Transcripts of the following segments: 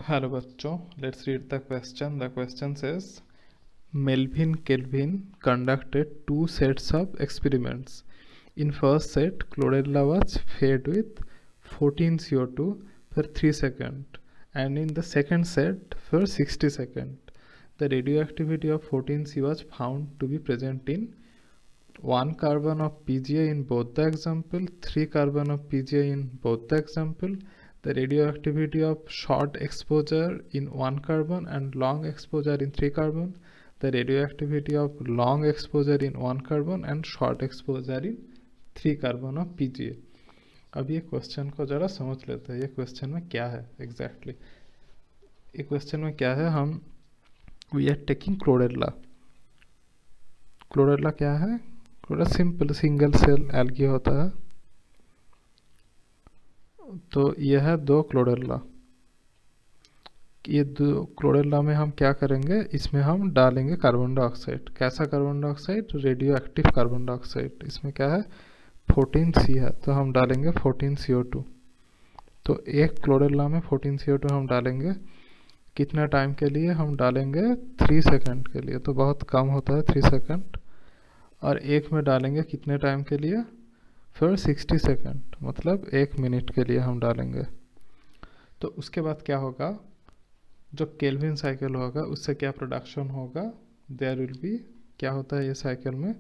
Hello बच्चों, let's read the question. The question says Melvin Kelvin conducted two sets of experiments. In first set, chlorella was fed with 14 CO2 per 3 seconds, and in the second set for 60 seconds. The radioactivity of 14C was found to be present in 1 carbon of PGA in both the example, 3 carbon of PGA in both the example. The radioactivity of short exposure in 1 carbon and long exposure in 3 carbon. The radioactivity of long exposure in 1 carbon and short exposure in 3 carbon of PGA. अब ये question को ज़रा समझ लेते हैं, ये question में क्या है एग्जैक्टली ये क्वेश्चन में क्या है. हम we are taking chlorella. Chlorella क्या है? Chlorella simple single cell algae होता है. तो यह है दो क्लोरेला. ये दो क्लोरेला में हम क्या करेंगे, इसमें हम डालेंगे कार्बन डाइऑक्साइड. कैसा carbon dioxide? Radio active carbon dioxide. इसमें क्या है? 14C है, तो हम डालेंगे 14CO2. तो एक क्लोरेला में 14CO2 हम डालेंगे. कितना टाइम के लिए? हम डालेंगे 3 सेकंड के लिए. तो बहुत कम होता है 3 सेकंड. और एक में डालेंगे कितने टाइम के लिए? फिर 60 सेकंड, मतलब 1 मिनट के लिए हम डालेंगे. तो उसके बाद क्या होगा? जो केल्विन साइकिल होगा उससे क्या प्रोडक्शन होगा? देयर विल बी, क्या होता है ये साइकिल में?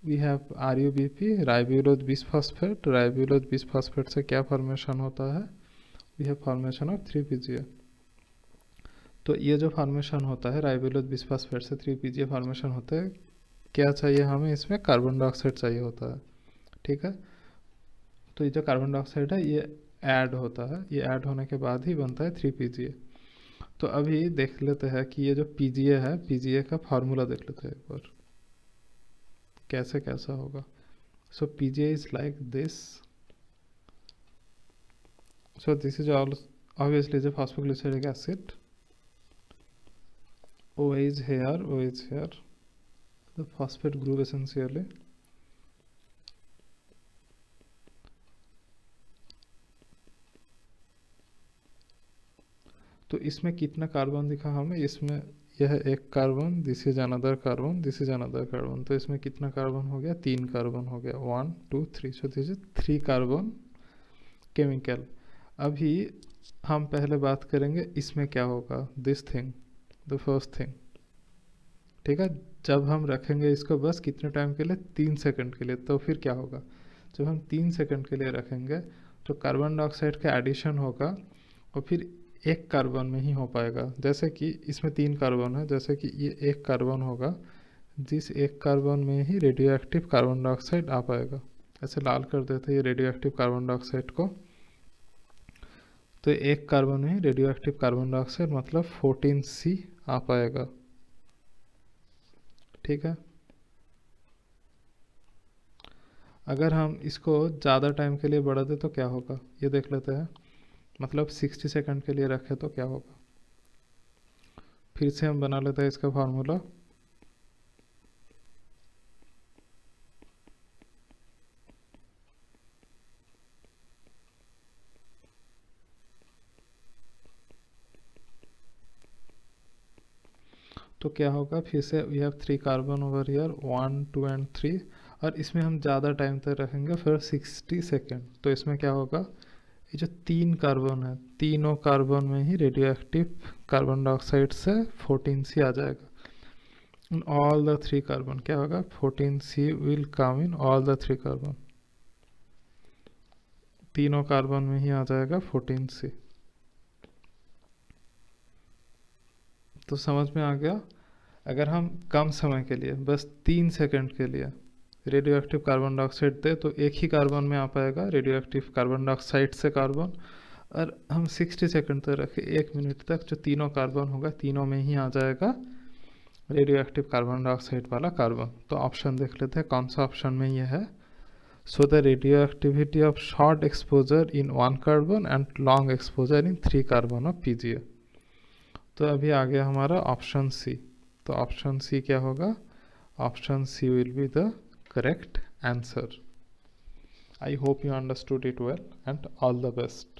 We have RuBP, ribulose bisphosphate. Ribulose bisphosphate से क्या फॉर्मेशन होता है? We have formation of 3PGA. तो ये जो फॉर्मेशन होता है राइब्यूलोज बिसफॉस्फेट से 3PGA फॉर्मेशन होता है. क्या चाहिए हमें? इसमें कार्बन डाइऑक्साइड चाहिए होता है. ठीक है. तो ये जो कार्बन डाइऑक्साइड है ये ऐड होता है. ये ऐड होने के बाद ही बनता है 3PGA. तो अभी देख लेते हैं कि ये जो PGA है, PGA का फार्मूला देख लेते हैं एक बार कैसे कैसा होगा. सो PGA is like this. So this is obviously the phosphoglyceric acid. O is here, O is here, the phosphate group essentially. तो इसमें कितना कार्बन दिखा हमें? इसमें यह एक carbon, this is another carbon, this is another carbon. तो इसमें कितना कार्बन हो गया? 3 कार्बन हो गया. 1 2 3. So this is 3 carbon chemical. अभी हम पहले बात करेंगे इसमें क्या होगा. This thing, the first thing. ठीक है. जब हम रखेंगे इसको बस कितने टाइम के लिए? 3 सेकंड के लिए. तो फिर क्या होगा? जब हम 3 सेकंड के लिए रखेंगे तो कार्बन डाइऑक्साइड का एडिशन होगा और फिर एक कार्बन में ही हो पाएगा. जैसे कि इसमें 3 कार्बन है, जैसे कि ये एक कार्बन होगा, जिस एक कार्बन में ही रेडियो एक्टिव कार्बन डाइऑक्साइड आ पाएगा. ऐसे लाल कर देते हैं ये रेडियो एक्टिव कार्बन डाइऑक्साइड को. तो एक कार्बन में ही रेडियो एक्टिव कार्बन डाइऑक्साइड मतलब 14C आ पाएगा. ठीक है. अगर हम इसको ज़्यादा टाइम के लिए बढ़ा दें तो क्या होगा ये देख लेते हैं. मतलब 60 सेकंड के लिए रखें तो क्या होगा. फिर से हम बना लेते हैं इसका फार्मूला. तो क्या होगा? फिर से we have 3 carbon over here, 1 2 and 3. और इसमें हम ज़्यादा टाइम तक रखेंगे फिर 60 सेकंड. तो इसमें क्या होगा? ये जो 3 कार्बन है, तीनों कार्बन में ही रेडियो एक्टिव कार्बन डाइऑक्साइड से 14C आ जाएगा. इन ऑल द 3 कार्बन क्या होगा? 14C will come in all the 3 carbon. तीनों कार्बन में ही आ जाएगा 14C. तो समझ में आ गया. अगर हम कम समय के लिए बस 3 सेकंड के लिए रेडियो एक्टिव कार्बन डाइऑक्साइड दे तो एक ही कार्बन में आ पाएगा रेडियो एक्टिव कार्बन डाइऑक्साइड से कार्बन. और हम 60 सेकंड तक रखें, 1 मिनट तक, जो तीनों कार्बन होगा तीनों में ही आ जाएगा रेडियो एक्टिव कार्बन डाइऑक्साइड वाला कार्बन. तो ऑप्शन देख लेते हैं कौन सा ऑप्शन में ये है. So the radio activity of short exposure in 1 carbon and long exposure in 3 carbon of PGA. तो अभी आ गया हमारा ऑप्शन C. तो ऑप्शन C क्या होगा? Option C will be the correct answer. I hope you understood it well and all the best.